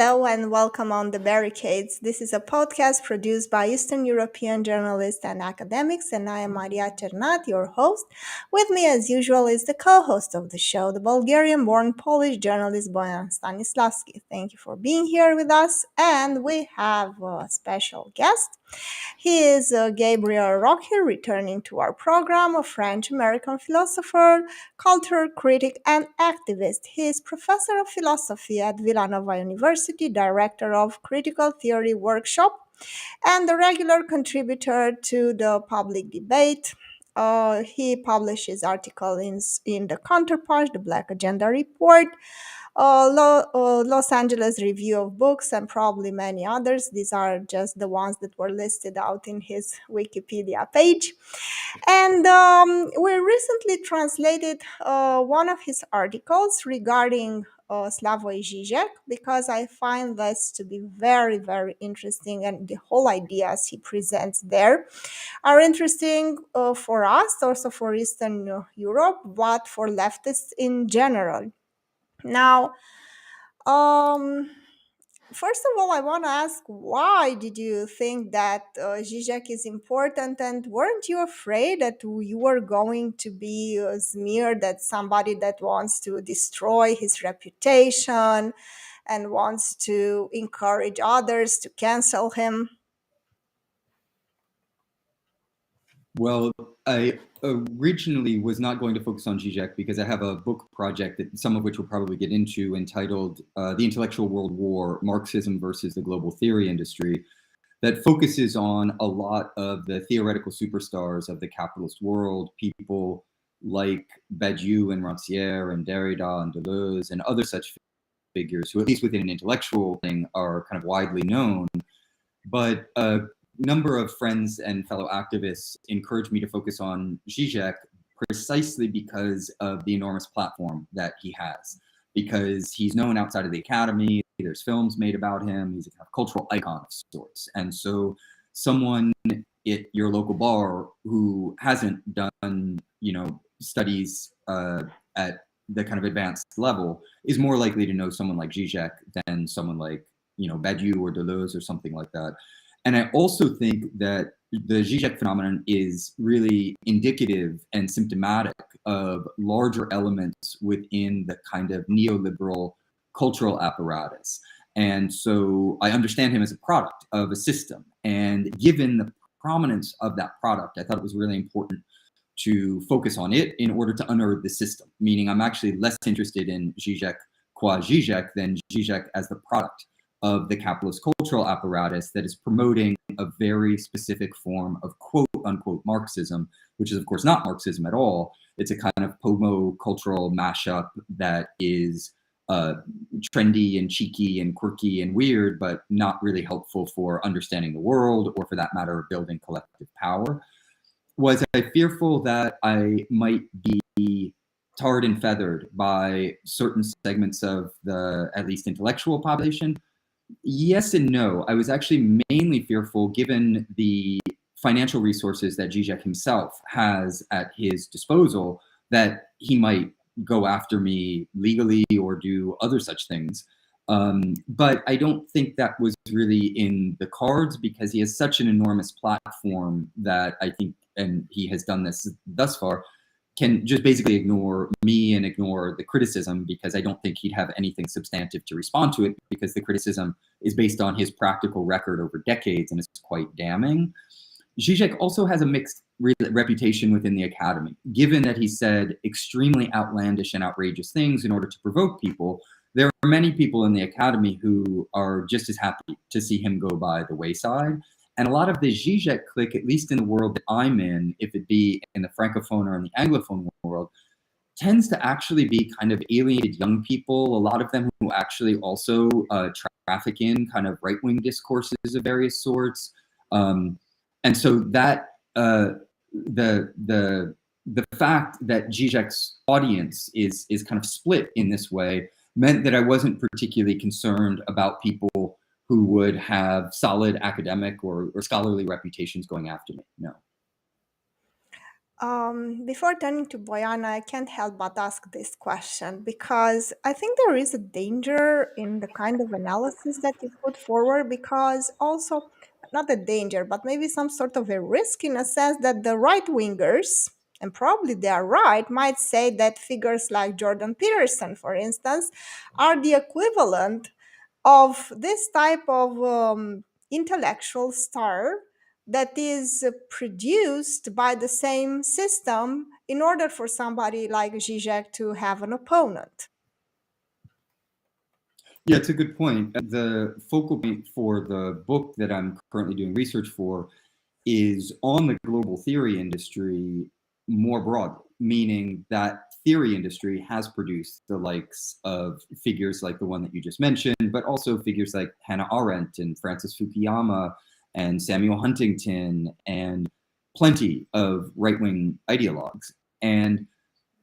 Hello and welcome on the Barricades. This is a podcast produced by Eastern European journalists and academics, and I am Maria Cernat, your host. With me, as usual, is the co-host of the show, the Bulgarian-born Polish journalist Boyan Stanislavski. Thank you for being here with us, and we have a special guest. He is Gabriel Rockhill, returning to our program, a French-American philosopher, cultural critic, and activist. He is professor of philosophy at Villanova University, director of critical theory workshop, and a regular contributor to the public debate. He publishes articles in the Counterpunch, the Black Agenda Report, Los Angeles Review of Books, and probably many others. These are just the ones that were listed out in his Wikipedia page. And we recently translated one of his articles regarding Slavoj Žižek because I find this to be very, very interesting, and the whole ideas he presents there are interesting for us, also for Eastern Europe, but for leftists in general. Now, um, first of all, I want to ask, why did you think that Zizek is important, and weren't you afraid that you were going to be smeared as somebody that wants to destroy his reputation and wants to encourage others to cancel him? Well, I originally was not going to focus on Zizek because I have a book project, that some of which we'll probably get into, entitled The Intellectual World War, Marxism versus the Global Theory Industry, that focuses on a lot of the theoretical superstars of the capitalist world, people like Badiou and Rancière and Derrida and Deleuze and other such figures who, at least within an intellectual thing, are kind of widely known. But number of friends and fellow activists encouraged me to focus on Zizek precisely because of the enormous platform that he has, because he's known outside of the academy. There's films made about him. He's a kind of cultural icon of sorts. And so someone at your local bar who hasn't done, studies at the kind of advanced level is more likely to know someone like Zizek than someone like, Badiou or Deleuze or something like that. And I also think that the Zizek phenomenon is really indicative and symptomatic of larger elements within the kind of neoliberal cultural apparatus. And so I understand him as a product of a system. And given the prominence of that product, I thought it was really important to focus on it in order to unearth the system, meaning I'm actually less interested in Zizek qua Zizek than Zizek as the product of the capitalist cultural apparatus that is promoting a very specific form of quote unquote Marxism, which is of course not Marxism at all. It's a kind of pomo cultural mashup that is trendy and cheeky and quirky and weird, but not really helpful for understanding the world, or for that matter, building collective power. Was I fearful that I might be tarred and feathered by certain segments of the at least intellectual population? Yes and no. I was actually mainly fearful, given the financial resources that Zizek himself has at his disposal, that he might go after me legally or do other such things. But I don't think that was really in the cards, because he has such an enormous platform that I think, and he has done this thus far, can just basically ignore me and ignore the criticism, because I don't think he'd have anything substantive to respond to it, because the criticism is based on his practical record over decades and is quite damning. Zizek also has a mixed reputation within the academy, given that he said extremely outlandish and outrageous things in order to provoke people. There are many people in the academy who are just as happy to see him go by the wayside. And a lot of the Zizek clique, at least in the world that I'm in, if it be in the Francophone or in the Anglophone world, tends to actually be kind of alienated young people, a lot of them who actually also traffic in kind of right-wing discourses of various sorts. And so that the fact that Zizek's audience is kind of split in this way meant that I wasn't particularly concerned about people who would have solid academic or scholarly reputations going after me. No. Before turning to Boyana, I can't help but ask this question because I think there is a danger in the kind of analysis that you put forward, because also, not a danger, but maybe some sort of a risk in a sense that the right wingers, and probably they are right, might say that figures like Jordan Peterson, for instance, are the equivalent of this type of intellectual star that is produced by the same system in order for somebody like Žižek to have an opponent. Yeah, it's a good point. The focal point for the book that I'm currently doing research for is on the global theory industry more broadly, meaning that theory industry has produced the likes of figures like the one that you just mentioned, but also figures like Hannah Arendt and Francis Fukuyama and Samuel Huntington and plenty of right-wing ideologues. And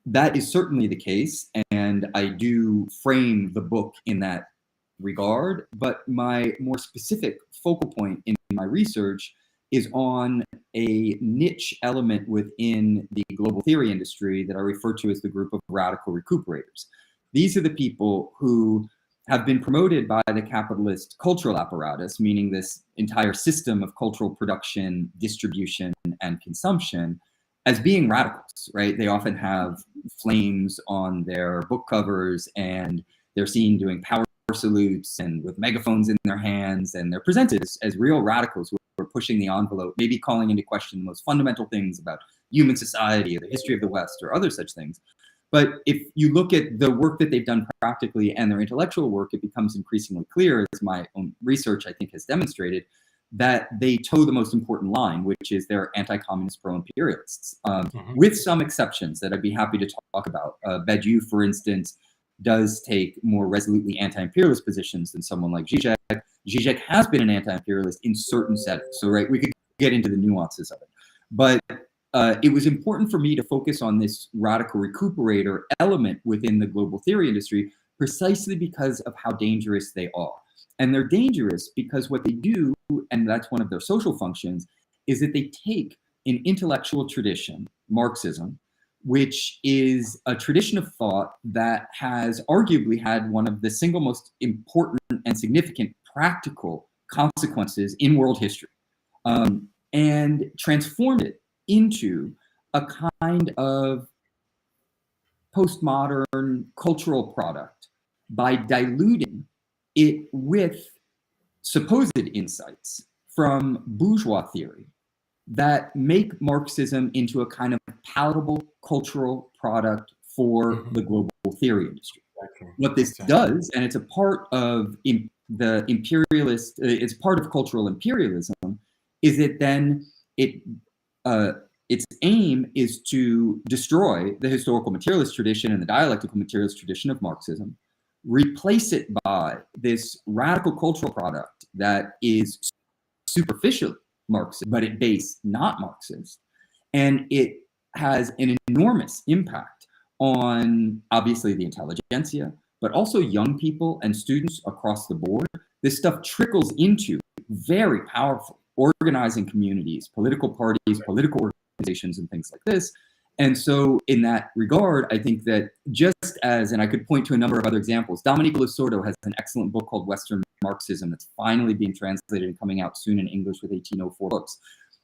that is certainly the case, and I do frame the book in that regard, but my more specific focal point in my research is on a niche element within the global theory industry that I refer to as the group of radical recuperators. These are the people who have been promoted by the capitalist cultural apparatus, meaning this entire system of cultural production, distribution, and consumption, as being radicals, right? They often have flames on their book covers, and they're seen doing power salutes and with megaphones in their hands, and they're presented as real radicals who are pushing the envelope, maybe calling into question the most fundamental things about human society or the history of the West or other such things. But if you look at the work that they've done practically and their intellectual work, it becomes increasingly clear, as my own research I think has demonstrated, that they toe the most important line, which is they're anti-communist pro-imperialists, with some exceptions that I'd be happy to talk about. Badiou, for instance, does take more resolutely anti-imperialist positions than someone like Žižek. Žižek has been an anti-imperialist in certain settings, so right, we could get into the nuances of it. But it was important for me to focus on this radical recuperator element within the global theory industry precisely because of how dangerous they are. And they're dangerous because what they do, and that's one of their social functions, is that they take an intellectual tradition, Marxism, which is a tradition of thought that has arguably had one of the single most important and significant practical consequences in world history, and transformed it into a kind of postmodern cultural product by diluting it with supposed insights from bourgeois theory that make Marxism into a kind of palatable cultural product for the global theory industry. What this does, and it's a part of the imperialist, it's part of cultural imperialism, is that then its aim is to destroy the historical materialist tradition and the dialectical materialist tradition of Marxism, replace it by this radical cultural product that is superficially Marxist, but at base not Marxist. And it has an enormous impact on, obviously, the intelligentsia, but also young people and students across the board. This stuff trickles into very powerful organizing communities, political parties, political organizations, and things like this. And so in that regard, I think that just as, and I could point to a number of other examples, Domenico Losordo has an excellent book called Western Marxism that's finally being translated and coming out soon in English with 1804 books.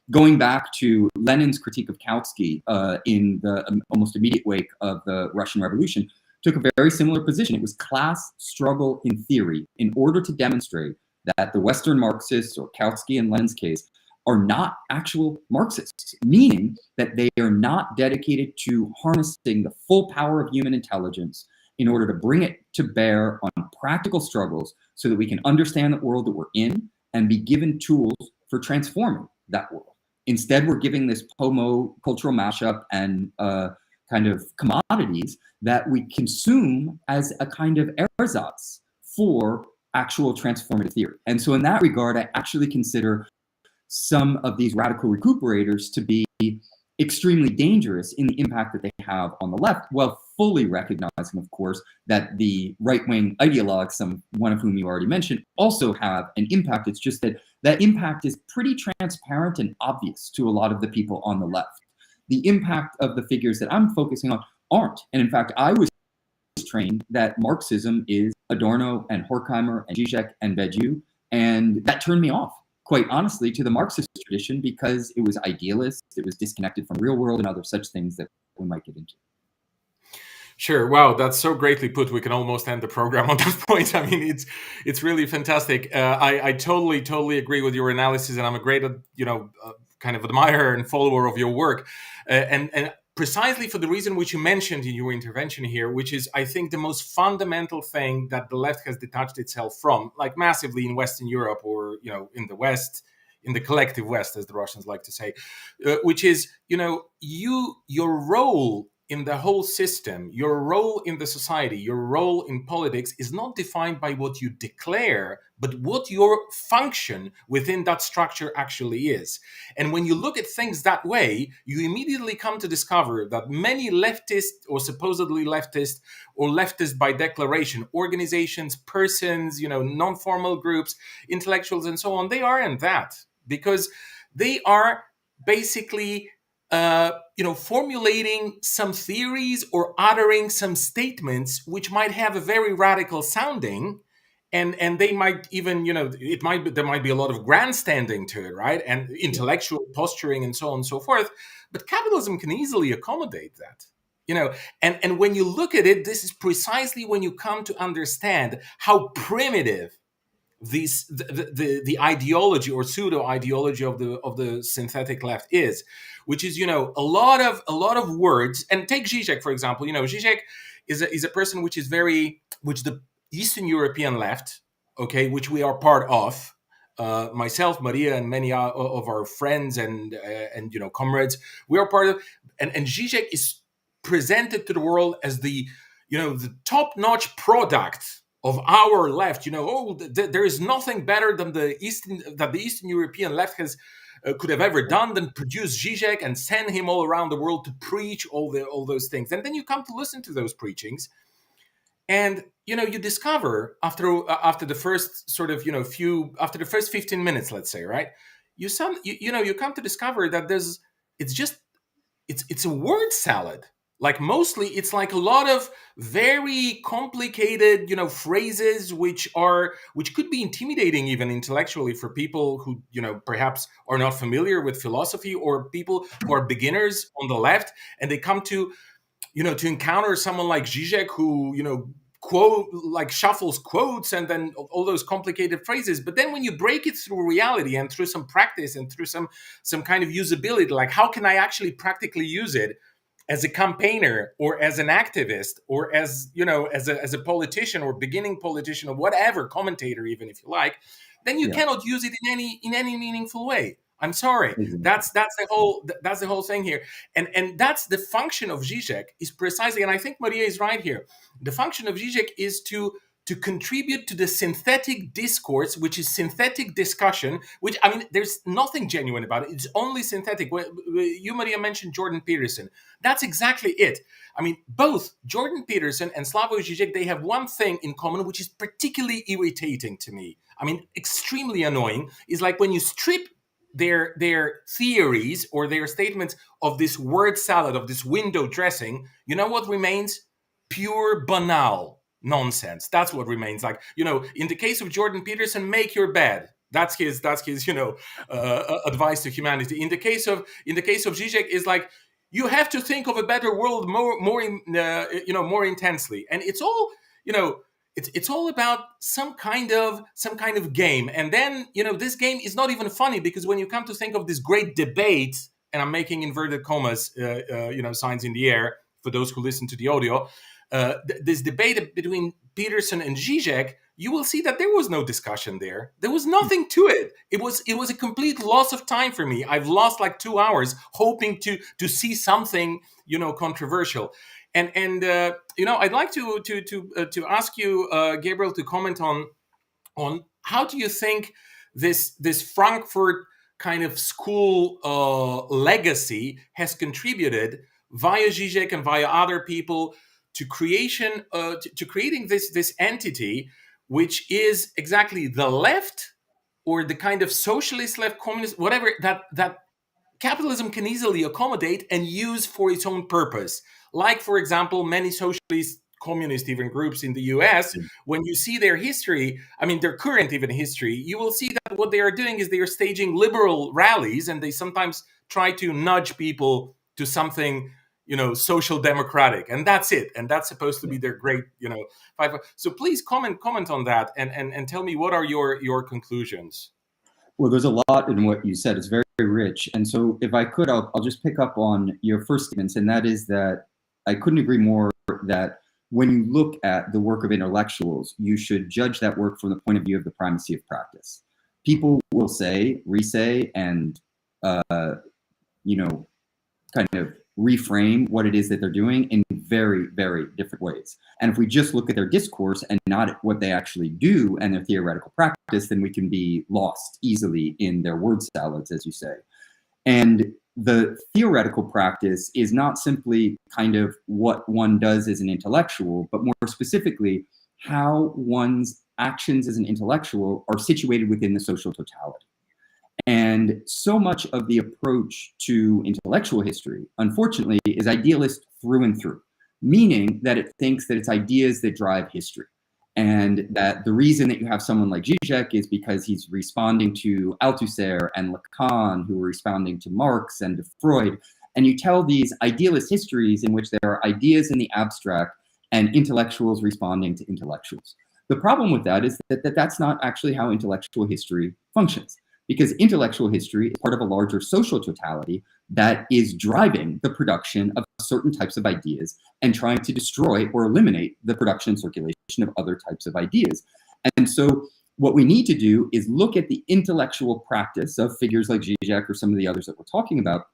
Going back to Lenin's critique of Kautsky in the almost immediate wake of the Russian Revolution, took a very similar position. It was class struggle in theory in order to demonstrate that the Western Marxists, or Kautsky in Lenin's case, are not actual Marxists, meaning that they are not dedicated to harnessing the full power of human intelligence in order to bring it to bear on practical struggles so that we can understand the world that we're in and be given tools for transforming that world. Instead, we're giving this pomo cultural mashup and kind of commodities that we consume as a kind of ersatz for actual transformative theory. And so in that regard, I actually consider some of these radical recuperators to be extremely dangerous in the impact that they have on the left, while fully recognizing, of course, that the right-wing ideologues, one of whom you already mentioned, also have an impact. It's just that that impact is pretty transparent and obvious to a lot of the people on the left. the impact of the figures that I'm focusing on aren't. And in fact, I was trained that Marxism is Adorno and Horkheimer and Žižek and Badiou, and that turned me off, quite honestly, to the Marxist tradition because it was idealist, it was disconnected from real world and other such things that we might get into. Sure. Wow, that's so greatly put. We can almost end the program on that point. I mean, it's really fantastic. I totally agree with your analysis, and I'm a great kind of admirer and follower of your work, and precisely for the reason which you mentioned in your intervention here, which is, I think, the most fundamental thing that the left has detached itself from, like massively in Western Europe, or in the West, in the collective West, as the Russians like to say, which is your role in the whole system, your role in the society, your role in politics is not defined by what you declare, but what your function within that structure actually is. And when you look at things that way, you immediately come to discover that many leftist or supposedly leftist or leftist by declaration organizations, persons, non-formal groups, intellectuals, and so on, they aren't that, because they are basically formulating some theories or uttering some statements which might have a very radical sounding, and they might even, there might be a lot of grandstanding to it, right? And intellectual posturing and so on and so forth. But capitalism can easily accommodate that. And when you look at it, this is precisely when you come to understand how primitive the ideology or pseudo ideology of the synthetic left is, which is a lot of words. And take Žižek, for example. Žižek is a person which the Eastern European left, okay, which we are part of, myself, Maria, and many of our friends and comrades, we are part of. And Žižek is presented to the world as the top-notch product of our left. There is nothing better than the Eastern European left could have ever done than produce Žižek and send him all around the world to preach all those things. And then you come to listen to those preachings, and you discover after the first sort of after the first 15 minutes, let's say, right, you come to discover that it's a word salad. Like, mostly it's like a lot of very complicated, phrases which could be intimidating even intellectually for people who, perhaps are not familiar with philosophy, or people who are beginners on the left, and they come to encounter someone like Žižek who, shuffles quotes and then all those complicated phrases. But then when you break it through reality and through some practice and through some kind of usability, like how can I actually practically use it as a campaigner or as an activist or as a politician or beginning politician or whatever, commentator even, if you like, then you cannot use it in any meaningful way. I'm sorry. Mm-hmm. That's the whole thing here. And that's the function of Žižek, is precisely, and I think Maria is right here. The function of Žižek is to contribute to the synthetic discourse, which is synthetic discussion, which, I mean, there's nothing genuine about it. It's only synthetic. You, Maria, mentioned Jordan Peterson. That's exactly it. I mean, both Jordan Peterson and Slavoj Žižek, they have one thing in common, which is particularly irritating to me. I mean, extremely annoying, is like when you strip their theories or their statements of this word salad, of this window dressing, you know what remains? Pure banal nonsense. That's what remains. Like, in the case of Jordan Peterson, make your bed. That's his advice to humanity. In the case of Žižek, is like, you have to think of a better world more intensely. And it's all, it's all about some kind of game. And then, this game is not even funny, because when you come to think of this great debate, and I'm making inverted commas, signs in the air for those who listen to the audio, this debate between Peterson and Žižek, you will see that there was no discussion there. There was nothing to it. It was a complete loss of time for me. I've lost like 2 hours hoping to see something, controversial. And I'd like to ask you, Gabriel, to comment on how do you think this Frankfurt kind of school legacy has contributed via Žižek and via other people to creating this entity, which is exactly the left, or the kind of socialist left, communist, whatever, that capitalism can easily accommodate and use for its own purpose. Like, for example, many socialist, communist even groups in the US, when you see their history, I mean, their current even history, you will see that what they are doing is they are staging liberal rallies, and they sometimes try to nudge people to something, social democratic, and that's it. And that's supposed to be their great, five. So please comment on that, and tell me, what are your conclusions? Well, there's a lot in what you said. It's very, very rich. And so if I could, I'll just pick up on your first statements, and that is that I couldn't agree more that when you look at the work of intellectuals, you should judge that work from the point of view of the primacy of practice. People will say, re-say, and, kind of reframe what it is that they're doing in very, very different ways. And if we just look at their discourse and not at what they actually do and their theoretical practice, then we can be lost easily in their word salads, as you say. And the theoretical practice is not simply kind of what one does as an intellectual, but more specifically, how one's actions as an intellectual are situated within the social totality. And so much of the approach to intellectual history, unfortunately, is idealist through and through, meaning that it thinks that it's ideas that drive history. And that the reason that you have someone like Žižek is because he's responding to Althusser and Lacan, who were responding to Marx and to Freud. And you tell these idealist histories in which there are ideas in the abstract and intellectuals responding to intellectuals. The problem with that is that that's not actually how intellectual history functions, because intellectual history is part of a larger social totality that is driving the production of certain types of ideas and trying to destroy or eliminate the production and circulation of other types of ideas. And so what we need to do is look at the intellectual practice of figures like Žižek or some of the others that we're talking about,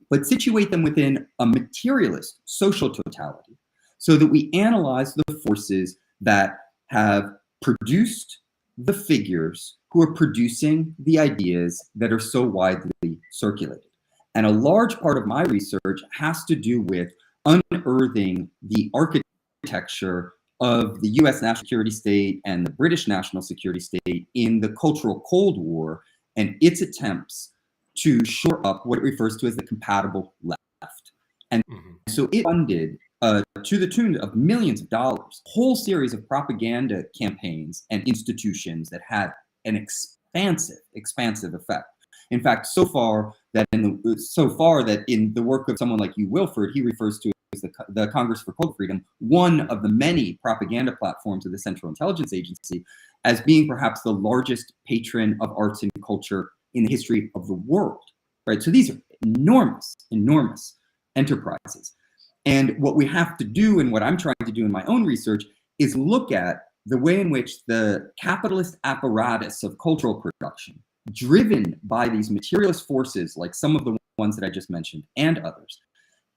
but situate them within a materialist social totality so that we analyze the forces that have produced the figures who are producing the ideas that are so widely circulated. And a large part of my research has to do with unearthing the architecture of the US national security state and the British national security state in the cultural Cold War and its attempts to shore up what it refers to as the compatible left. And so it funded, to the tune of millions of dollars, a whole series of propaganda campaigns and institutions that had an expansive effect. In fact, so far that in the work of someone like Hugh Wilford, he refers to as the Congress for Cultural Freedom, one of the many propaganda platforms of the Central Intelligence Agency, as being perhaps the largest patron of arts and culture in the history of the world. Right? So these are enormous enterprises. And what we have to do, and what I'm trying to do in my own research, is look at the way in which the capitalist apparatus of cultural production, driven by these materialist forces, like some of the ones that I just mentioned and others,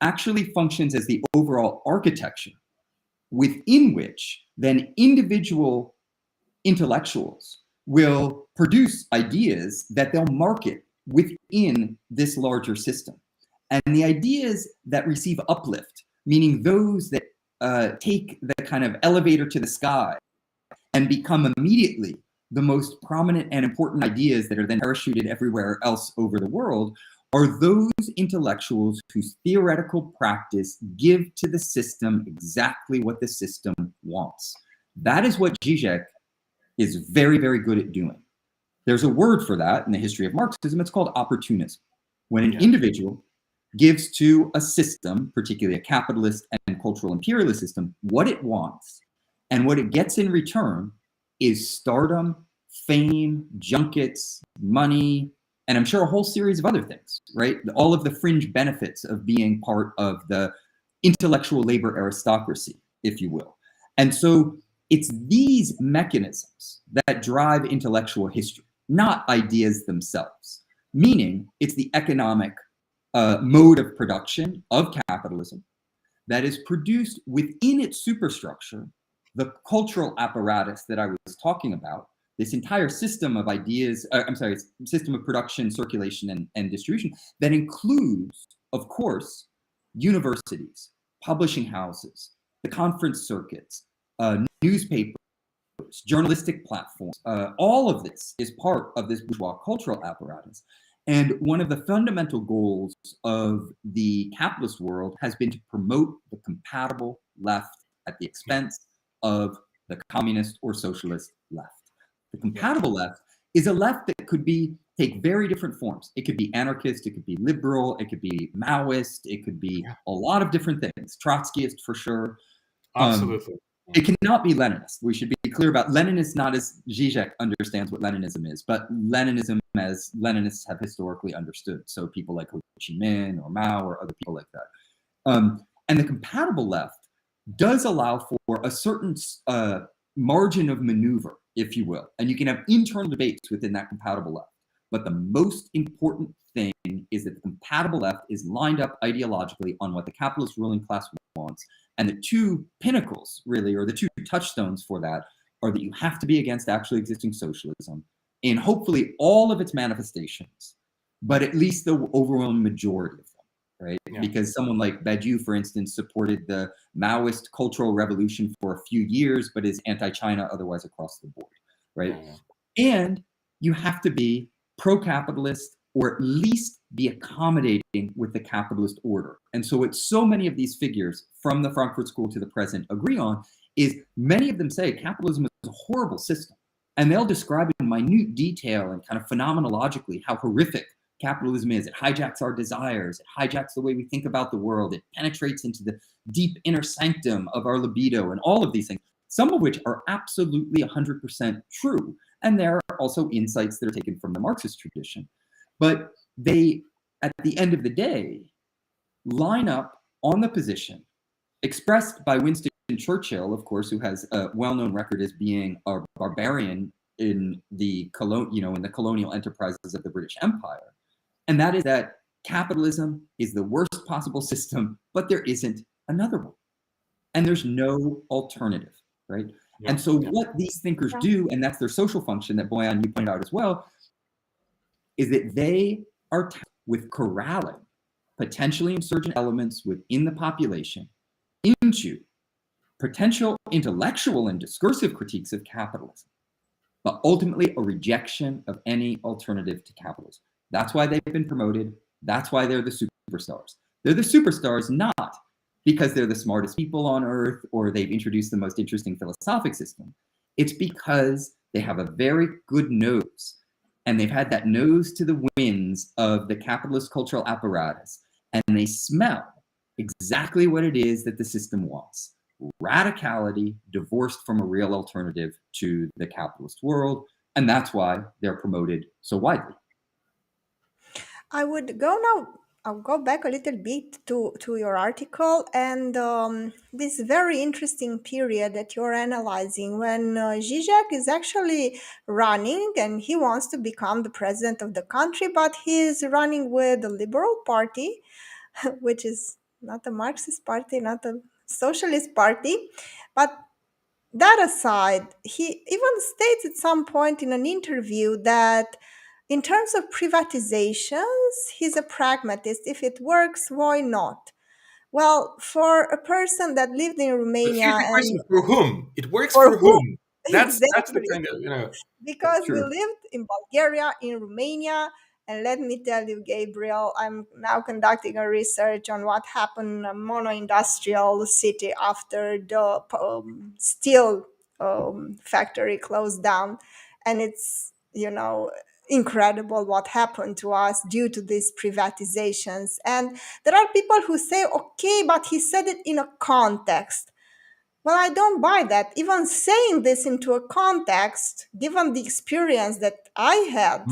actually functions as the overall architecture within which then individual intellectuals will produce ideas that they'll market within this larger system. And the ideas that receive uplift, meaning those that take the kind of elevator to the sky and become immediately the most prominent and important ideas that are then parachuted everywhere else over the world, are those intellectuals whose theoretical practice give to the system exactly what the system wants. That is what Žižek is very, very good at doing. There's a word for that in the history of Marxism. It's called opportunism. When an individual gives to a system, particularly a capitalist and cultural imperialist system, what it wants, and what it gets in return is stardom, fame, junkets, money, and I'm sure a whole series of other things, right? All of the fringe benefits of being part of the intellectual labor aristocracy, if you will. And so it's these mechanisms that drive intellectual history, not ideas themselves, meaning it's the economic mode of production of capitalism that is produced within its superstructure, the cultural apparatus that I was talking about, this entire system of ideas, system of production, circulation, and distribution that includes, of course, universities, publishing houses, the conference circuits, newspapers, journalistic platforms. All of this is part of this bourgeois cultural apparatus. And one of the fundamental goals of the capitalist world has been to promote the compatible left at the expense of the communist or socialist left. The compatible left is a left that could take very different forms. It could be anarchist, it could be liberal, it could be Maoist, it could be a lot of different things. Trotskyist for sure. Absolutely. It cannot be Leninist. We should be clear about Leninist, not as Žižek understands what Leninism is, but Leninism as Leninists have historically understood. So people like Ho Chi Minh or Mao or other people like that. And the compatible left does allow for a certain margin of maneuver, if you will. And you can have internal debates within that compatible left. But the most important thing is that the compatible left is lined up ideologically on what the capitalist ruling class wants. And the two pinnacles, really, or the two touchstones for that, are that you have to be against actually existing socialism in hopefully all of its manifestations, but at least the overwhelming majority of them, right? Yeah. Because someone like Badiou, for instance, supported the Maoist cultural revolution for a few years, but is anti-China otherwise across the board, right? Yeah. And you have to be pro-capitalist, or at least be accommodating with the capitalist order. And so what so many of these figures from the Frankfurt School to the present agree on is many of them say capitalism is a horrible system. And they'll describe in minute detail and kind of phenomenologically how horrific capitalism is. It hijacks our desires. It hijacks the way we think about the world. It penetrates into the deep inner sanctum of our libido and all of these things, some of which are absolutely 100% true. And there are also insights that are taken from the Marxist tradition. But they, at the end of the day, line up on the position expressed by Winston Churchill, of course, who has a well-known record as being a barbarian in the colonial enterprises of the British Empire. And that is that capitalism is the worst possible system, but there isn't another one. And there's no alternative, right? Yeah, and so what these thinkers do, and that's their social function that Boyan, you pointed out as well, is that they are tasked with corralling potentially insurgent elements within the population into potential intellectual and discursive critiques of capitalism, but ultimately a rejection of any alternative to capitalism. That's why they've been promoted. That's why they're the superstars. They're the superstars not because they're the smartest people on earth or they've introduced the most interesting philosophic system. It's because they have a very good nose. And they've had that nose to the winds of the capitalist cultural apparatus. And they smell exactly what it is that the system wants. Radicality divorced from a real alternative to the capitalist world. And that's why they're promoted so widely. I'll go back a little bit to your article and this very interesting period that you're analyzing when Žižek is actually running and he wants to become the president of the country, but he's running with the Liberal Party, which is not a Marxist party, not a socialist party. But that aside, he even states at some point in an interview that in terms of privatizations, he's a pragmatist. If it works, why not? Well, for a person that lived in Romania, the question, for whom it works, for whom? That's the kind of because we lived in Bulgaria, in Romania, and let me tell you, Gabriel, I'm now conducting a research on what happened in a mono-industrial city after the steel factory closed down, and it's incredible what happened to us due to these privatizations. And there are people who say, okay, but he said it in a context. Well, I don't buy that. Even saying this into a context, given the experience that I had.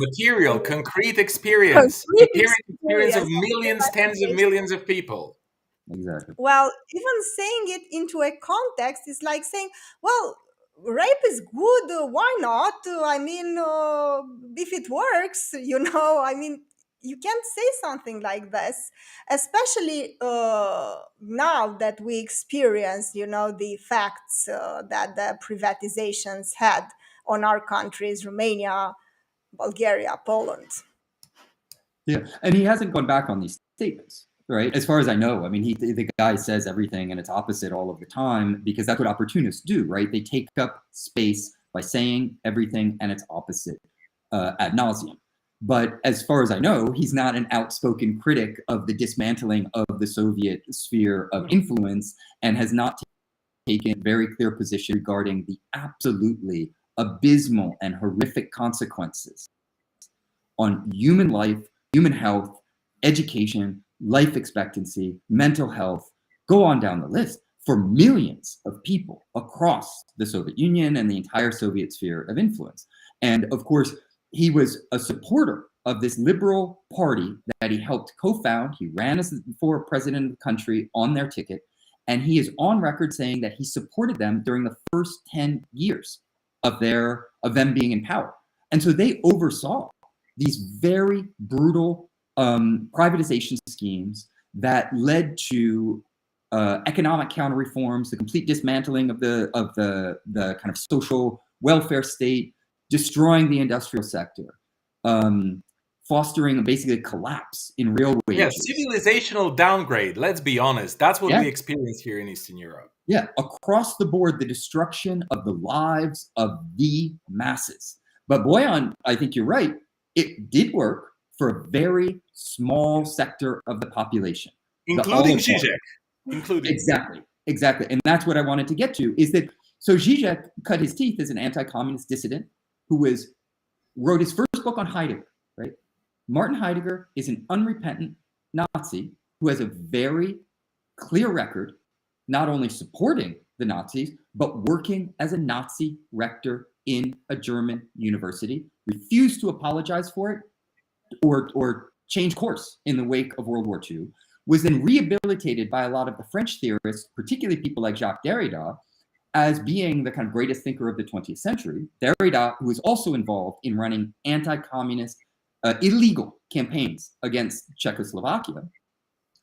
Concrete experience of millions, tens of millions of people. Exactly. Well, even saying it into a context is like saying, well, rape is good, why not? I mean, if it works, you can't say something like this, especially now that we experience, the effects that the privatizations had on our countries, Romania, Bulgaria, Poland. Yeah, and he hasn't gone back on these statements, right? As far as I know, I mean, the guy says everything and it's opposite all of the time because that's what opportunists do, right? They take up space by saying everything and it's opposite ad nauseum. But as far as I know, he's not an outspoken critic of the dismantling of the Soviet sphere of influence, and has not taken a very clear position regarding the absolutely abysmal and horrific consequences on human life, human health, education, life expectancy, mental health, go on down the list, for millions of people across the Soviet Union and the entire Soviet sphere of influence. And of course, he was a supporter of this liberal party that he helped co-found. He ran as for president of the country on their ticket. And he is on record saying that he supported them during the first 10 years of them being in power. And so they oversaw these very brutal privatization schemes that led to economic counter reforms, the complete dismantling of the kind of social welfare state, destroying the industrial sector, fostering basically a collapse in real wages. Yeah, civilizational downgrade. Let's be honest. That's what we experience here in Eastern Europe. Yeah, across the board, the destruction of the lives of the masses. But Boyan, I think you're right. It did work for a very small sector of the population, including Žižek. Exactly. And that's what I wanted to get to, is that, so Žižek cut his teeth as an anti-communist dissident who wrote his first book on Heidegger, right? Martin Heidegger is an unrepentant Nazi who has a very clear record, not only supporting the Nazis, but working as a Nazi rector in a German university, refused to apologize for it or change course in the wake of World War II, was then rehabilitated by a lot of the French theorists, particularly people like Jacques Derrida, as being the kind of greatest thinker of the 20th century. Derrida, who was also involved in running anti-communist, illegal campaigns against Czechoslovakia,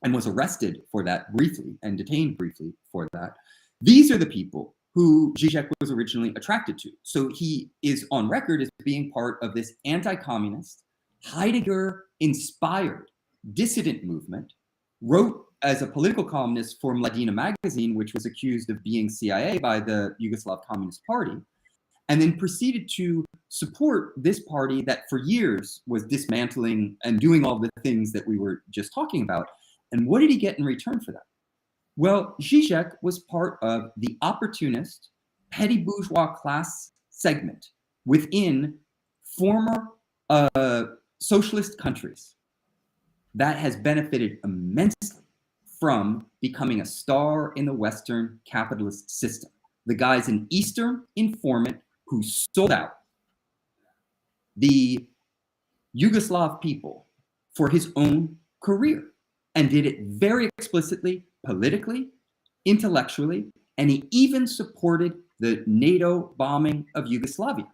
and was arrested for that briefly and detained briefly for that. These are the people who Žižek was originally attracted to. So he is on record as being part of this anti-communist, Heidegger-inspired dissident movement, wrote as a political columnist for Mladina magazine, which was accused of being CIA by the Yugoslav Communist Party, and then proceeded to support this party that for years was dismantling and doing all the things that we were just talking about. And what did he get in return for that? Well, Žižek was part of the opportunist, petty bourgeois class segment within former socialist countries that has benefited immensely from becoming a star in the Western capitalist system. The guy's an Eastern informant who sold out the Yugoslav people for his own career and did it very explicitly, politically, intellectually, and he even supported the NATO bombing of Yugoslavia.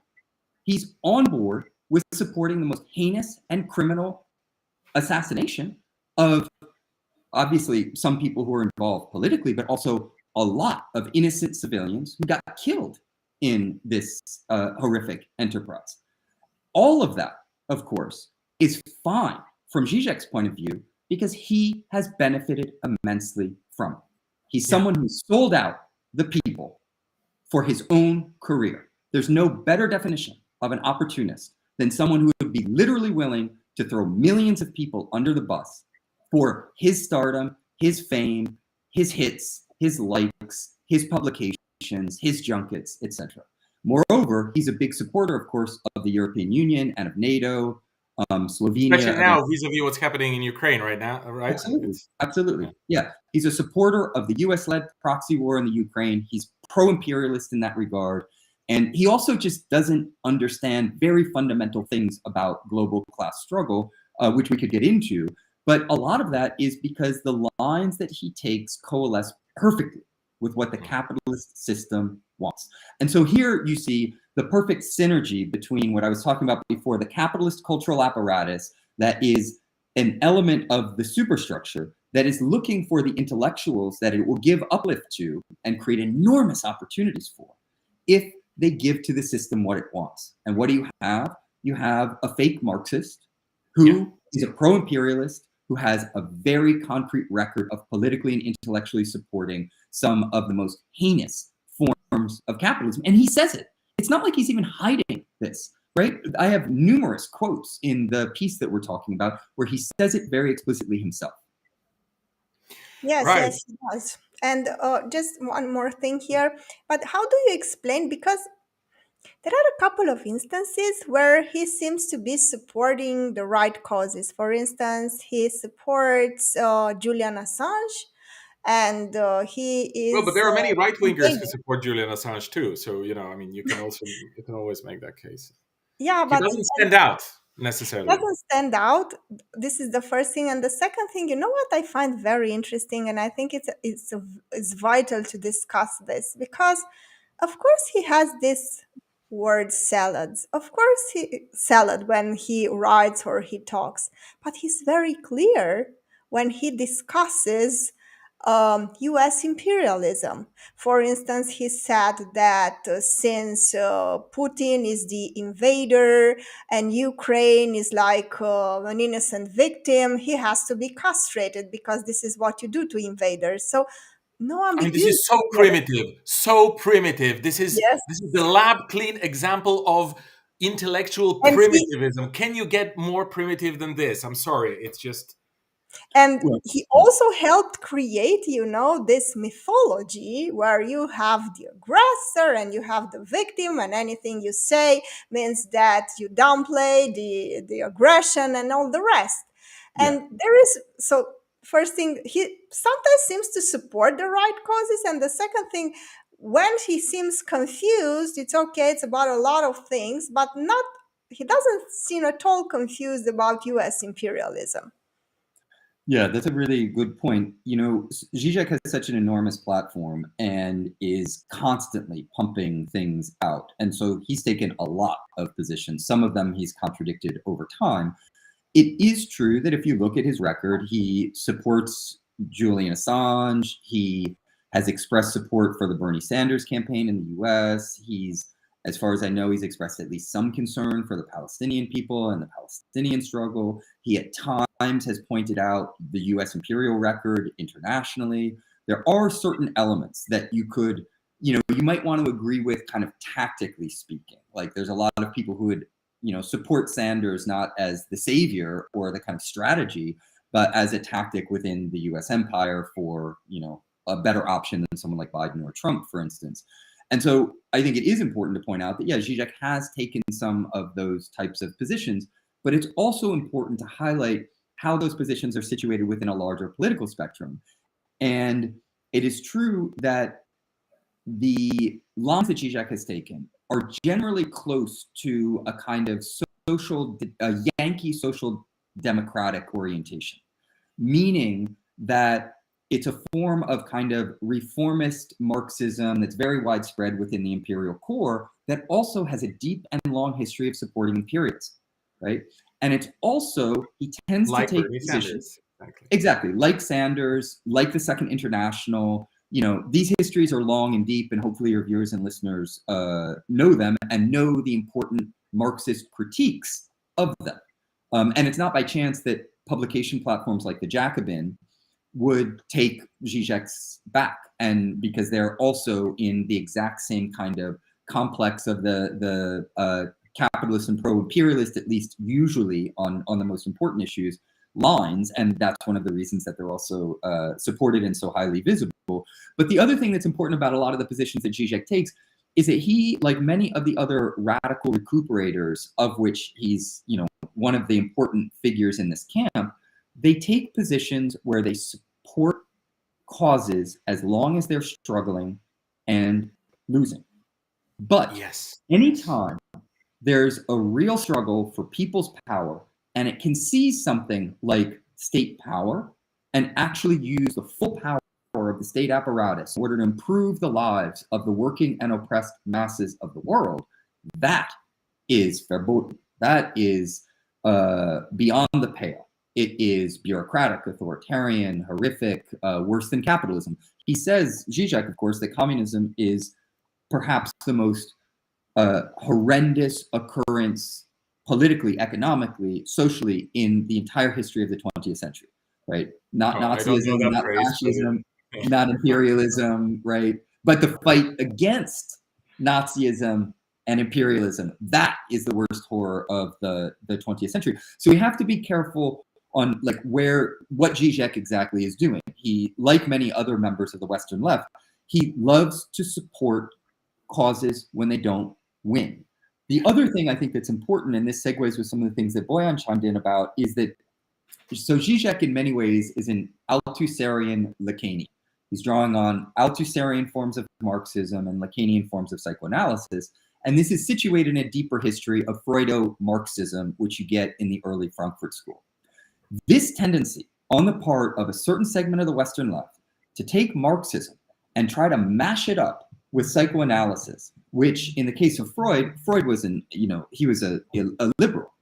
He's on board with supporting the most heinous and criminal assassination of, obviously, some people who are involved politically, but also a lot of innocent civilians who got killed in this horrific enterprise. All of that, of course, is fine from Žižek's point of view because he has benefited immensely from it. He's someone who sold out the people for his own career. There's no better definition of an opportunist than someone who would be literally willing to throw millions of people under the bus for his stardom, his fame, his hits, his likes, his publications, his junkets, etc. Moreover, he's a big supporter, of course, of the European Union and of NATO, Slovenia. Especially now, vis-a-vis what's happening in Ukraine right now, right? Absolutely. Yeah. He's a supporter of the US-led proxy war in the Ukraine. He's pro-imperialist in that regard. And he also just doesn't understand very fundamental things about global class struggle, which we could get into. But a lot of that is because the lines that he takes coalesce perfectly with what the capitalist system wants. And so here you see the perfect synergy between what I was talking about before, the capitalist cultural apparatus that is an element of the superstructure that is looking for the intellectuals that it will give uplift to and create enormous opportunities for if they give to the system what it wants. And what do you have? You have a fake Marxist who is a pro-imperialist, who has a very concrete record of politically and intellectually supporting some of the most heinous forms of capitalism. And he says it. It's not like he's even hiding this. right? I have numerous quotes in the piece that we're talking about where he says it very explicitly himself. Yes, Right. yes, he does. And just one more thing here. But how do you explain? Because there are a couple of instances where he seems to be supporting the right causes. For instance, he supports Julian Assange, and he Well, but is there are many right wingers who campaigning. support Julian Assange too. So I mean, you can always make that case. Yeah, He but doesn't stand out necessarily. doesn't stand out. This is the first thing, and the second thing, you know what I find very interesting, and I think it's vital to discuss this because, of course, he has this word salads. Of course, he salad when he writes or he talks, but he's very clear when he discusses U.S. imperialism. For instance, he said that since Putin is the invader and Ukraine is like an innocent victim, he has to be castrated because this is what you do to invaders. So, no I mean, this ambiguity is so here. primitive, so primitive. Yes. This is the lab clean example of intellectual And he primitivism. Can you get more primitive than this? I'm sorry, it's just And Well, he also helped create, this mythology where you have the aggressor and you have the victim, and anything you say means that you downplay the aggression and all the rest. yeah. And there is, so first thing, he sometimes seems to support the right causes. And the second thing, when he seems confused, it's okay, it's about a lot of things, but not, he doesn't seem at all confused about US imperialism. Yeah, that's a really good point. Zizek has such an enormous platform and is constantly pumping things out. And so he's taken a lot of positions. Some of them he's contradicted over time. It is true that if you look at his record, he supports Julian Assange. He has expressed support for the Bernie Sanders campaign in the US. As far as I know, he's expressed at least some concern for the Palestinian people and the Palestinian struggle. He at times has pointed out the US imperial record internationally. There are certain elements that you might want to agree with kind of tactically speaking. Like there's a lot of people who would support Sanders not as the savior or the kind of strategy, but as a tactic within the US empire for, a better option than someone like Biden or Trump, for instance. And so I think it is important to point out that, yeah, Zizek has taken some of those types of positions, but it's also important to highlight how those positions are situated within a larger political spectrum. And it is true that the lines that Zizek has taken are generally close to a kind of Yankee social democratic orientation, meaning that it's a form of kind of reformist Marxism that's very widespread within the imperial core that also has a deep and long history of supporting imperialism, right? And it's also, he tends like to take Bernie positions. Sanders. Exactly, like Sanders, like the Second International. These histories are long and deep, and hopefully your viewers and listeners know them and know the important Marxist critiques of them. And it's not by chance that publication platforms like the Jacobin would take Zizek's back, and because they're also in the exact same kind of complex of the capitalist and pro-imperialist, at least usually on the most important issues, lines, and that's one of the reasons that they're also supported and so highly visible. But the other thing that's important about a lot of the positions that Zizek takes is that he, like many of the other radical recuperators, of which he's one of the important figures in this camp, they take positions where they support causes as long as they're struggling and losing. But Yes. anytime there's a real struggle for people's power, and it can seize something like state power and actually use the full power of the state apparatus in order to improve the lives of the working and oppressed masses of the world, that is verboten. That is beyond the pale. It is bureaucratic, authoritarian, horrific, worse than capitalism. He says, Zizek, of course, that communism is perhaps the most horrendous occurrence politically, economically, socially in the entire history of the 20th century, right? Not I don't know Nazism, that not phrase. fascism, not imperialism, right? But the fight against Nazism and imperialism. That is the worst horror of the 20th century. So we have to be careful on like what Žižek exactly is doing. He, like many other members of the Western left, he loves to support causes when they don't win. The other thing I think that's important, and this segues with some of the things that Boyan chimed in about, is that so Žižek in many ways is an Althusserian Lacanian. He's drawing on Althusserian forms of Marxism and Lacanian forms of psychoanalysis. And this is situated in a deeper history of Freudo-Marxism, which you get in the early Frankfurt School. This tendency on the part of a certain segment of the Western left to take Marxism and try to mash it up with psychoanalysis, which in the case of Freud was he was a liberal.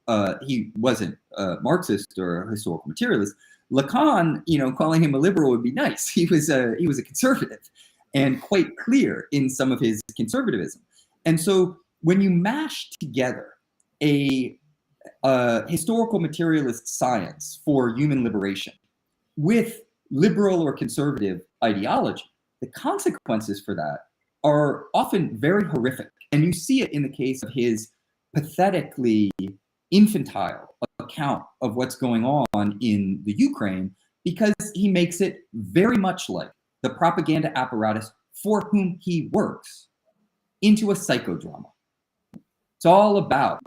He wasn't a Marxist or a historical materialist. Lacan, calling him a liberal would be nice. He was a conservative, and quite clear in some of his conservatism. And so when you mash together a historical materialist science for human liberation with liberal or conservative ideology, the consequences for that are often very horrific. And you see it in the case of his pathetically infantile account of what's going on in the Ukraine, because he makes it very much like the propaganda apparatus for whom he works into a psychodrama. It's all about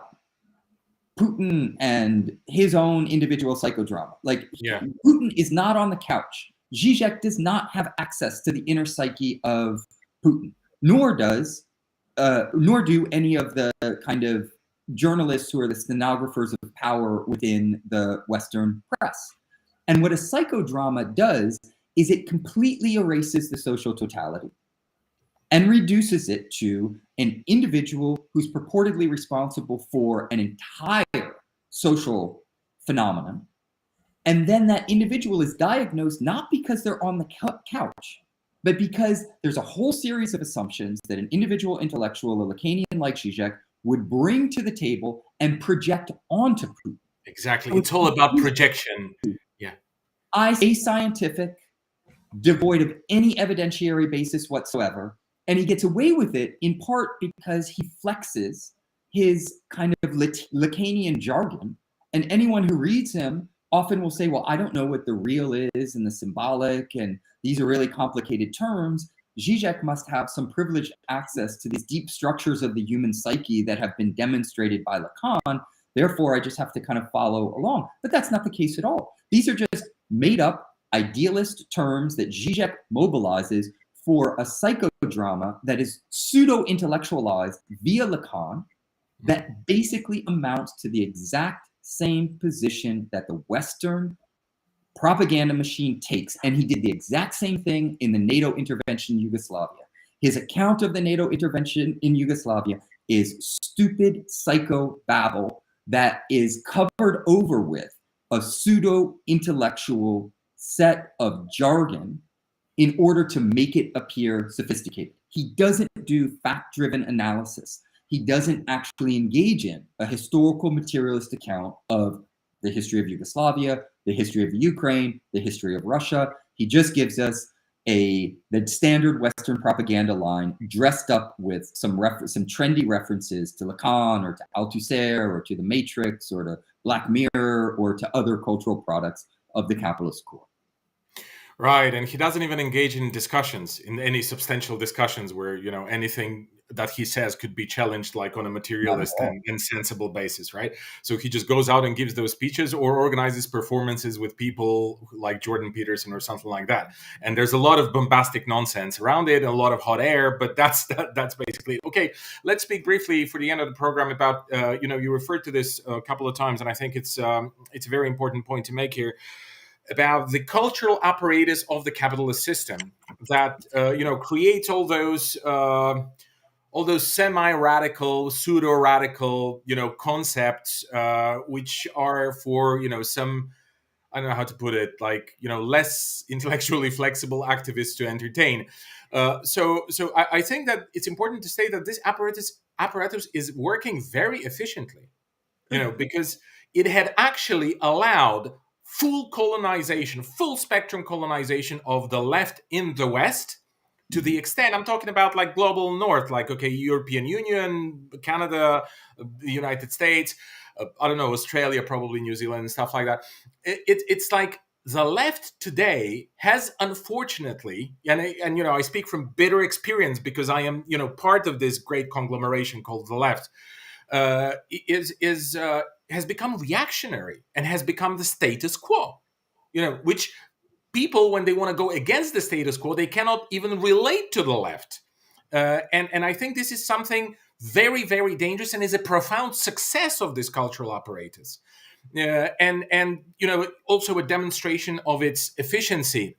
Putin and his own individual psychodrama. Putin is not on the couch. Žižek does not have access to the inner psyche of Putin, nor do any of the kind of journalists who are the stenographers of power within the Western press. And what a psychodrama does is it completely erases the social totality and reduces it to an individual who's purportedly responsible for an entire social phenomenon. And then that individual is diagnosed not because they're on the couch, but because there's a whole series of assumptions that an individual intellectual, a Lacanian like Žižek, would bring to the table and project onto Putin. Exactly. It's all about projection. Yeah. Ascientific, devoid of any evidentiary basis whatsoever. And he gets away with it in part because he flexes his kind of Lacanian jargon. And anyone who reads him often will say, well, I don't know what the real is and the symbolic, and these are really complicated terms. Žižek must have some privileged access to these deep structures of the human psyche that have been demonstrated by Lacan. Therefore, I just have to kind of follow along. But that's not the case at all. These are just made up idealist terms that Žižek mobilizes for a psychodrama that is pseudo-intellectualized via Lacan that basically amounts to the exact same position that the Western propaganda machine takes. And he did the exact same thing in the NATO intervention in Yugoslavia. His account of the NATO intervention in Yugoslavia is stupid psycho-babble that is covered over with a pseudo-intellectual set of jargon in order to make it appear sophisticated. He doesn't do fact-driven analysis. He doesn't actually engage in a historical materialist account of the history of Yugoslavia, the history of the Ukraine, the history of Russia. He just gives us the standard Western propaganda line dressed up with some trendy references to Lacan or to Althusser or to the Matrix or to Black Mirror or to other cultural products of the capitalist core. Right, and he doesn't even engage in discussions, in any substantial discussions where, anything that he says could be challenged like on a materialist and sensible basis, right? So he just goes out and gives those speeches or organizes performances with people like Jordan Peterson or something like that. And there's a lot of bombastic nonsense around it, a lot of hot air, but that's basically it. Okay, let's speak briefly for the end of the program about, you referred to this a couple of times, and I think it's a very important point to make here, about the cultural apparatus of the capitalist system that creates all those semi-radical, pseudo-radical, concepts, which are for some, I don't know how to put it, less intellectually flexible activists to entertain. So I think that it's important to say that this apparatus is working very efficiently, because it had actually allowed full colonization, full spectrum colonization of the left in the West to the extent I'm talking about, like global north, like, okay, European Union, Canada, the United States, I don't know, Australia, probably New Zealand and stuff like that. It's like the left today has, unfortunately, and you know, I speak from bitter experience because I am, you know, part of this great conglomeration called the left, has become reactionary and has become the status quo, you know, which people, when they want to go against the status quo, they cannot even relate to the left. And I think this is something very, very dangerous and is a profound success of this cultural apparatus. And you know, also a demonstration of its efficiency.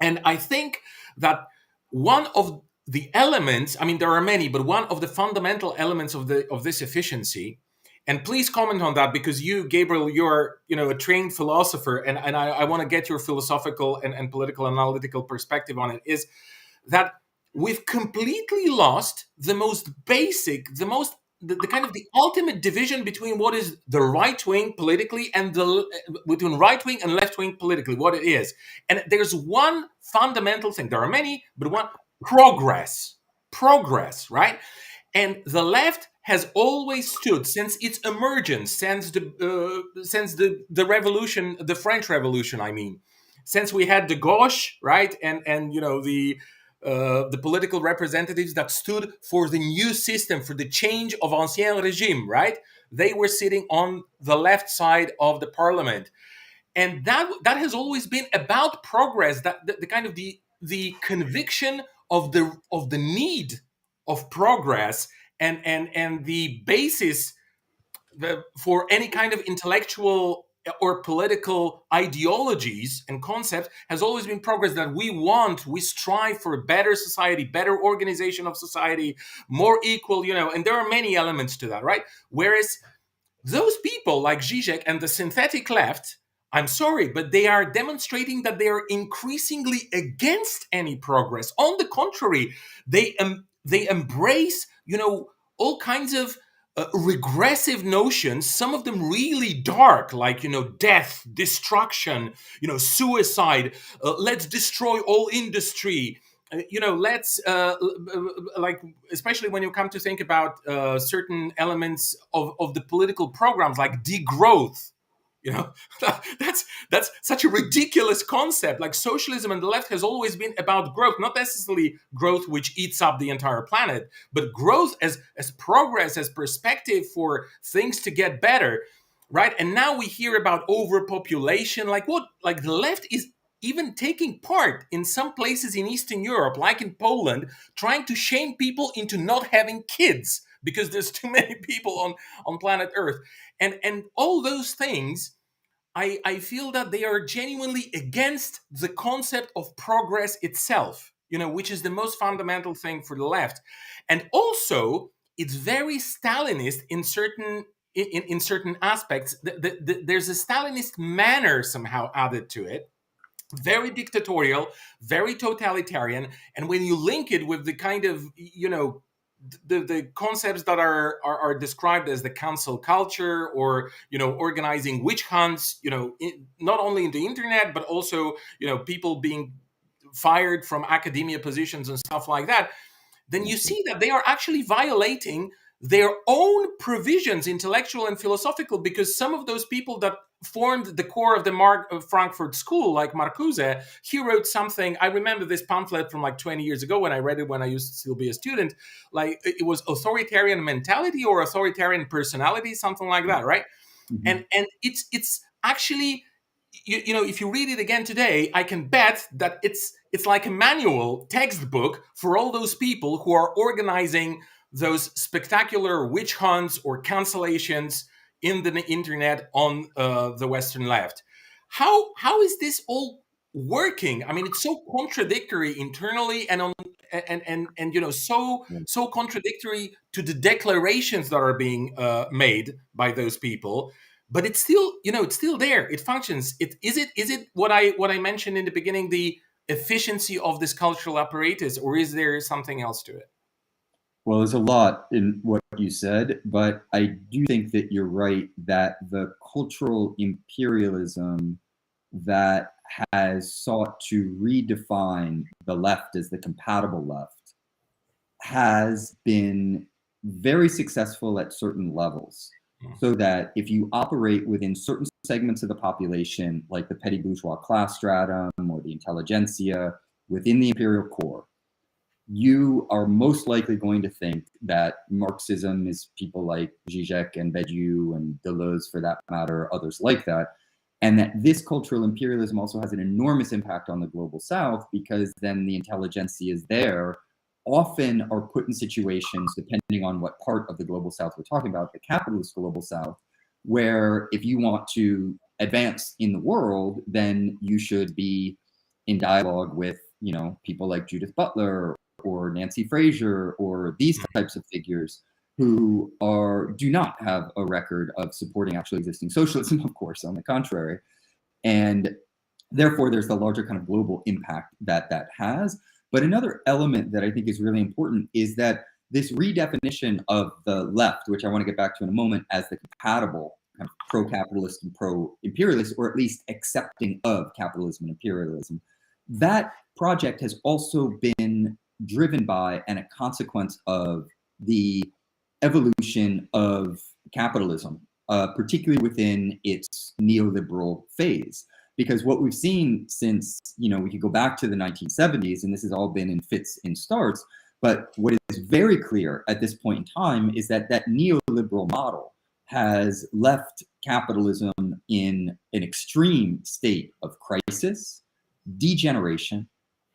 And I think that one of the elements, I mean, there are many, but one of the fundamental elements of this efficiency, and please comment on that, because you, Gabriel, you're, you know, a trained philosopher, and I want to get your philosophical and political analytical perspective on it, is that we've completely lost the most basic, the kind of the ultimate division between what is the right wing politically and between right wing and left wing politically, what it is. And there's one fundamental thing. There are many, but one: progress, right? And the left has always stood, since its emergence, since the revolution, the French Revolution, I mean, since we had the gauche, right, and you know, the political representatives that stood for the new system, for the change of ancien regime, right? They were sitting on the left side of the parliament, and that has always been about progress. That the kind of the conviction of the need of progress, and the basis for any kind of intellectual or political ideologies and concepts has always been progress, that we strive for a better society, better organization of society, more equal, you know, and there are many elements to that, right? Whereas those people like Žižek and the synthetic left, I'm sorry, but they are demonstrating that they are increasingly against any progress. On the contrary, they embrace, you know, all kinds of regressive notions, some of them really dark, like, you know, death, destruction, you know, suicide, let's destroy all industry, you know, let's like, especially when you come to think about certain elements of the political programs, like degrowth. You know, that's such a ridiculous concept. Like, socialism and the left has always been about growth, not necessarily growth which eats up the entire planet, but growth as progress, as perspective for things to get better, right? And now we hear about overpopulation. Like, what? Like, the left is even taking part in some places in Eastern Europe, like in Poland, trying to shame people into not having kids because there's too many people on planet Earth. And all those things, I feel that they are genuinely against the concept of progress itself, you know, which is the most fundamental thing for the left. And also, it's very Stalinist in certain aspects. There's a Stalinist manner somehow added to it, very dictatorial, very totalitarian. And when you link it with the kind of, you know, the concepts that are described as the cancel culture, or, you know, organizing witch hunts, you know, not only in the internet, but also, you know, people being fired from academia positions and stuff like that, then you see that they are actually violating their own provisions, intellectual and philosophical, because some of those people that formed the core of the Frankfurt School, like Marcuse, he wrote something. I remember this pamphlet from like 20 years ago when I read it when I used to still be a student. Like, it was authoritarian mentality or authoritarian personality, something like that, right? Mm-hmm. And it's actually, you know, if you read it again today, I can bet that it's like a manual textbook for all those people who are organizing those spectacular witch hunts or cancellations in the internet on the Western left. How is this all working? I mean, it's so contradictory internally, and you know, so contradictory to the declarations that are being made by those people. But it's still, you know, it's still there. It functions. Is it what I mentioned in the beginning, the efficiency of this cultural apparatus, or is there something else to it? Well, there's a lot in what you said, but I do think that you're right that the cultural imperialism that has sought to redefine the left as the compatible left has been very successful at certain levels. So that if you operate within certain segments of the population, like the petty bourgeois class stratum or the intelligentsia within the imperial core, you are most likely going to think that Marxism is people like Žižek and Badiou and Deleuze, for that matter, others like that, and that this cultural imperialism also has an enormous impact on the global South, because then the intelligentsias there often are put in situations, depending on what part of the global South we're talking about, the capitalist global South, where if you want to advance in the world, then you should be in dialogue with, you know, people like Judith Butler or Nancy Fraser or these types of figures who do not have a record of supporting actually existing socialism, of course, on the contrary. And therefore, there's the larger kind of global impact that that has. But another element that I think is really important is that this redefinition of the left, which I want to get back to in a moment, as the compatible kind of pro-capitalist and pro-imperialist, or at least accepting of capitalism and imperialism, that project has also been driven by and a consequence of the evolution of capitalism, particularly within its neoliberal phase. Because what we've seen since, you know, we could go back to the 1970s, and this has all been in fits and starts, but what is very clear at this point in time is that that neoliberal model has left capitalism in an extreme state of crisis, degeneration,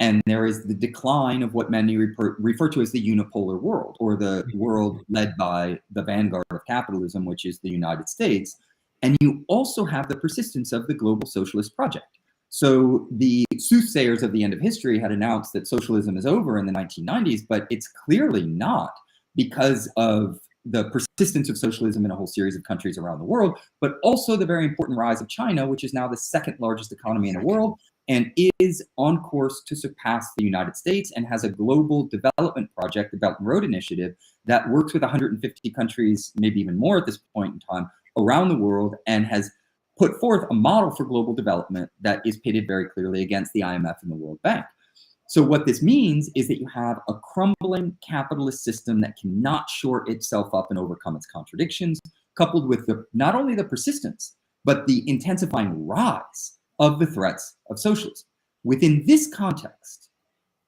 and there is the decline of what many refer to as the unipolar world, or the world led by the vanguard of capitalism, which is the United States. And you also have the persistence of the global socialist project. So the soothsayers of the end of history had announced that socialism is over in the 1990s, but it's clearly not, because of the persistence of socialism in a whole series of countries around the world, but also the very important rise of China, which is now the second largest economy in the world and is on course to surpass the United States, and has a global development project, the Belt and Road Initiative, that works with 150 countries, maybe even more at this point in time, around the world, and has put forth a model for global development that is pitted very clearly against the IMF and the World Bank. So what this means is that you have a crumbling capitalist system that cannot shore itself up and overcome its contradictions, coupled with not only the persistence, but the intensifying rise of the threats of socialism. Within this context,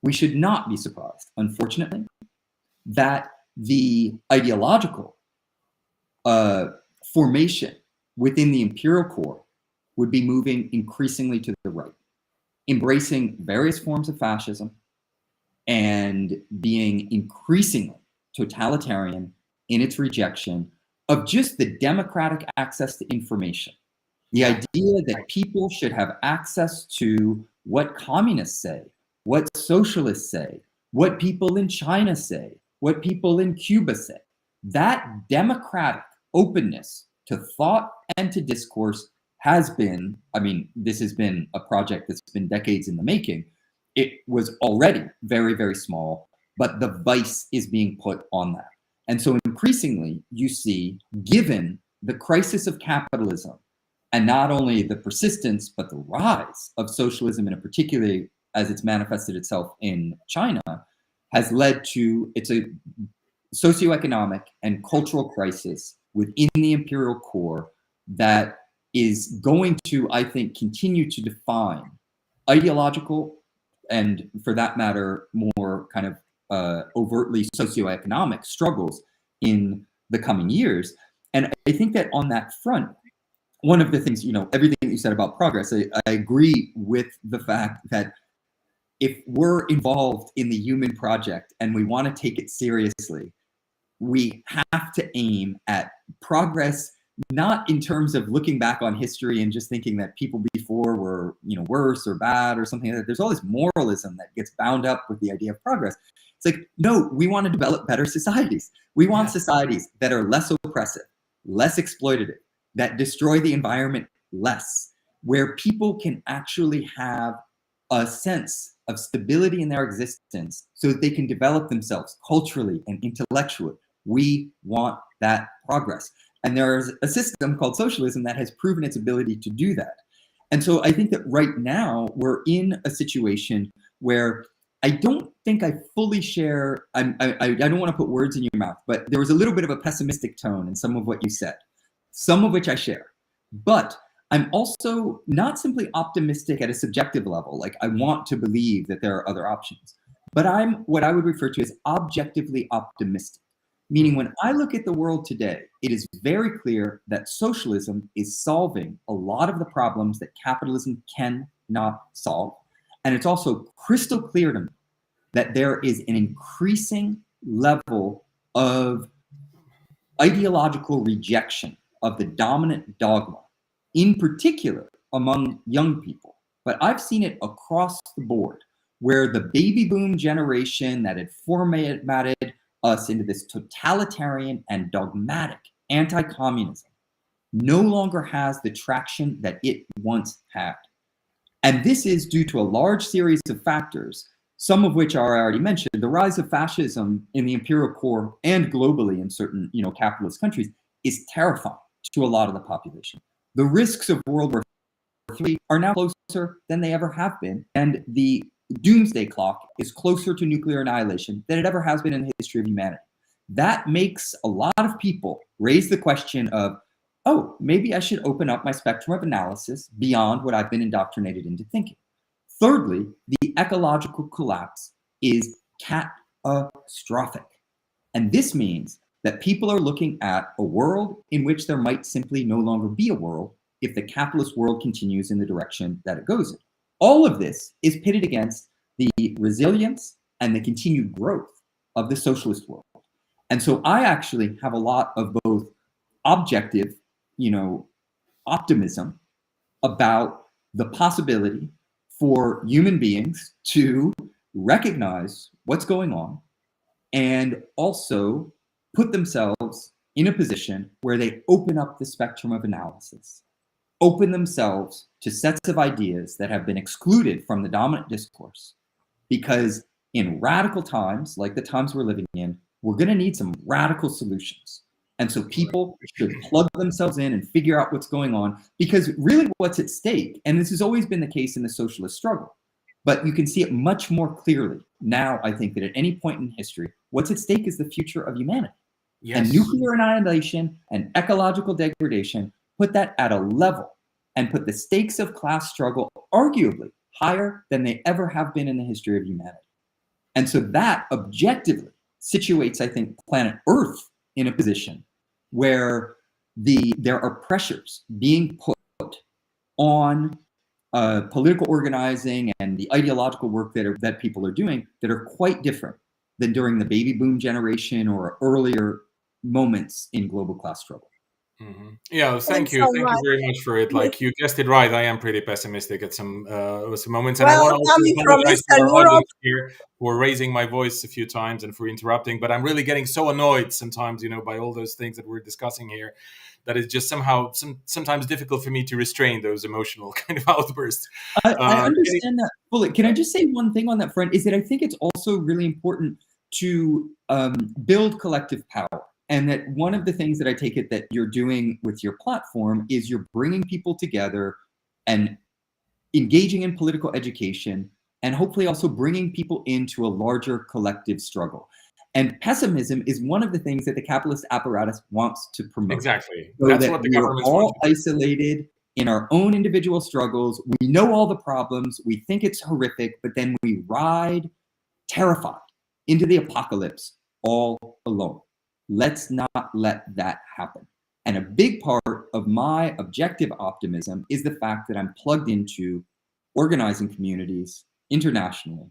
we should not be surprised, unfortunately, that the ideological formation within the imperial core would be moving increasingly to the right, embracing various forms of fascism and being increasingly totalitarian in its rejection of just the democratic access to information. The idea that people should have access to what communists say, what socialists say, what people in China say, what people in Cuba say. That democratic openness to thought and to discourse has been, I mean, this has been a project that's been decades in the making. It was already very, very small, but the vice is being put on that. And so increasingly, you see, given the crisis of capitalism, and not only the persistence, but the rise of socialism, in particular as it's manifested itself in China, has led to, it's a socioeconomic and cultural crisis within the imperial core that is going to, I think, continue to define ideological and, for that matter, more kind of overtly socioeconomic struggles in the coming years. And I think that on that front, one of the things, you know, everything that you said about progress, I agree with the fact that if we're involved in the human project and we want to take it seriously, we have to aim at progress, not in terms of looking back on history and just thinking that people before were, you know, worse or bad or something like that. There's all this moralism that gets bound up with the idea of progress. It's like, no, we want to develop better societies. We want societies that are less oppressive, less exploitative, that destroy the environment less, where people can actually have a sense of stability in their existence so that they can develop themselves culturally and intellectually. We want that progress. And there is a system called socialism that has proven its ability to do that. And so I think that right now we're in a situation where I don't think I fully share, I don't want to put words in your mouth, but there was a little bit of a pessimistic tone in some of what you said, some of which I share. But I'm also not simply optimistic at a subjective level, like I want to believe that there are other options, but I'm what I would refer to as objectively optimistic. Meaning when I look at the world today, it is very clear that socialism is solving a lot of the problems that capitalism cannot solve. And it's also crystal clear to me that there is an increasing level of ideological rejection of the dominant dogma, in particular among young people. But I've seen it across the board, where the baby boom generation that had formatted us into this totalitarian and dogmatic anti-communism no longer has the traction that it once had. And this is due to a large series of factors, some of which are I already mentioned. The rise of fascism in the imperial core and globally in certain capitalist countries is terrifying to a lot of the population. The risks of World War III are now closer than they ever have been, and the doomsday clock is closer to nuclear annihilation than it ever has been in the history of humanity. That makes a lot of people raise the question of, oh, maybe I should open up my spectrum of analysis beyond what I've been indoctrinated into thinking. Thirdly, the ecological collapse is catastrophic. And this means that people are looking at a world in which there might simply no longer be a world if the capitalist world continues in the direction that it goes in. All of this is pitted against the resilience and the continued growth of the socialist world. And so I actually have a lot of both objective, optimism about the possibility for human beings to recognize what's going on and also put themselves in a position where they open up the spectrum of analysis, open themselves to sets of ideas that have been excluded from the dominant discourse. Because in radical times, like the times we're living in, we're going to need some radical solutions. And so people should plug themselves in and figure out what's going on, because really what's at stake, and this has always been the case in the socialist struggle, but you can see it much more clearly now, I think, that at any point in history, what's at stake is the future of humanity. Yes. And nuclear annihilation and ecological degradation put that at a level and put the stakes of class struggle arguably higher than they ever have been in the history of humanity. And so that objectively situates, I think, planet Earth in a position where there are pressures being put on political organizing and the ideological work that people are doing that are quite different than during the baby boom generation or earlier moments in global class struggle. Mm-hmm. Yeah, thank you. Thank you very much for it. Like you guessed it right. I am pretty pessimistic at some moments. And well, I want to apologize to our audience here for raising my voice a few times and for interrupting. But I'm really getting so annoyed sometimes, by all those things that we're discussing here, that it's just sometimes difficult for me to restrain those emotional kind of outbursts. I understand that fully. Can I just say one thing on that front? Is that I think it's also really important to build collective power. And that one of the things that I take it that you're doing with your platform is you're bringing people together and engaging in political education and hopefully also bringing people into a larger collective struggle. And pessimism is one of the things that the capitalist apparatus wants to promote. Exactly. So that's that what the government's all isolated in our own individual struggles. We know all the problems. We think it's horrific, but then we ride terrified into the apocalypse all alone. Let's not let that happen. And a big part of my objective optimism is the fact that I'm plugged into organizing communities internationally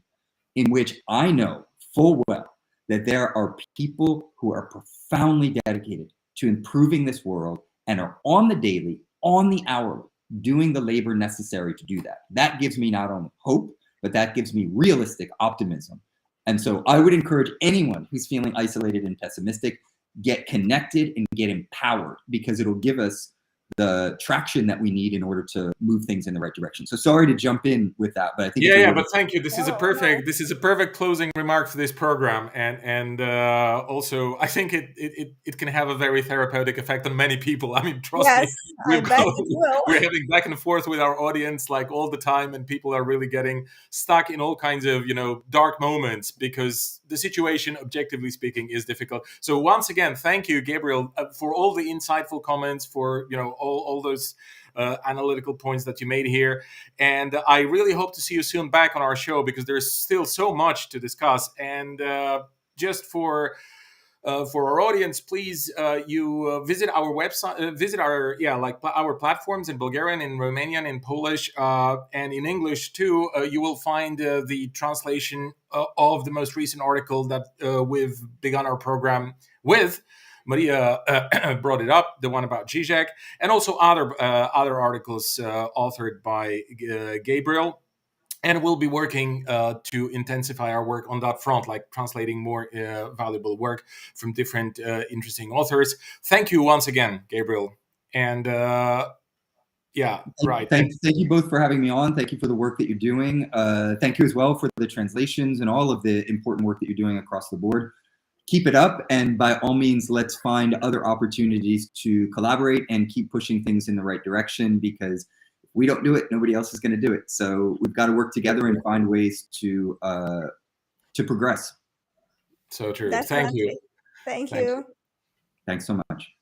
in which I know full well that there are people who are profoundly dedicated to improving this world and are on the daily, on the hourly, doing the labor necessary to do that. That gives me not only hope, but that gives me realistic optimism. And so I would encourage anyone who's feeling isolated and pessimistic, get connected and get empowered, because it'll give us the traction that we need in order to move things in the right direction. So sorry to jump in with that, but I think But thank you. This is a perfect closing remark for this program, and also I think it can have a very therapeutic effect on many people. I mean, trust me, I bet it will. we're having back and forth with our audience like all the time, and people are really getting stuck in all kinds of dark moments because the situation, objectively speaking, is difficult. So once again, thank you, Gabriel, for all the insightful comments, for all those analytical points that you made here. And I really hope to see you soon back on our show because there's still so much to discuss. And just for our audience, please you visit our website, visit our platforms in Bulgarian, in Romanian, in Polish, and in English too. You will find the translation of the most recent article that we've begun our program with. Maria brought it up, the one about Žižek, and also other articles authored by Gabriel. And we'll be working to intensify our work on that front, like translating more valuable work from different interesting authors. Thank you once again, Gabriel. And Thank you both for having me on. Thank you for the work that you're doing. Thank you as well for the translations and all of the important work that you're doing across the board. Keep it up, and by all means, let's find other opportunities to collaborate and keep pushing things in the right direction, because if we don't do it, nobody else is going to do it. So we've got to work together and find ways to progress. So true. Definitely. Thank you. Thank you. Thanks so much.